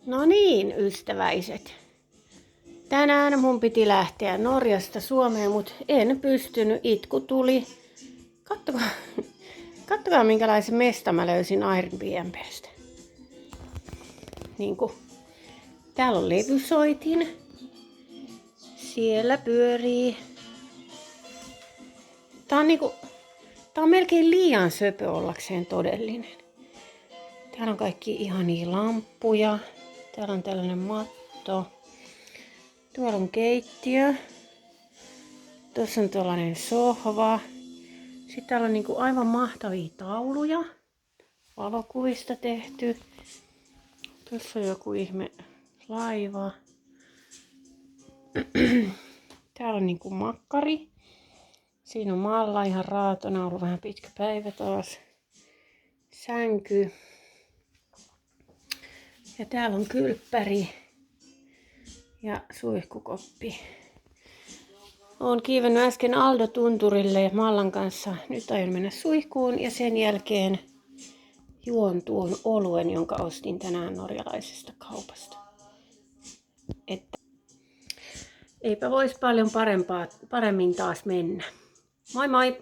No niin, ystäväiset. Tänään mun piti lähteä Norjasta Suomeen, mutta en pystynyt. Itku tuli. Kattokaa, kattokaa minkälaisen mesta mä löysin Airbnb:stä. Niinku, täällä on levysoitin. Siellä pyörii. Tää on melkein liian söpö ollakseen todellinen. Täällä on kaikki ihania lamppuja. Täällä on tällainen matto. Tuolla on keittiö. Tuossa on tällainen sohva. Sitten täällä on niinku aivan mahtavia tauluja. Valokuvista tehty. Tuossa on joku ihme laiva. Täällä on niinku makkari. Siinä on maalla ihan raatona. On ollut vähän pitkä päivä taas. Sänky. Ja täällä on kylppäri. Ja suihkukoppi. Olen kiivennyt äsken Aldo Tunturille Mallan kanssa. Nyt aion mennä suihkuun ja sen jälkeen juon tuon oluen, jonka ostin tänään norjalaisesta kaupasta. Että eipä voisi paljon paremmin taas mennä. Moi moi!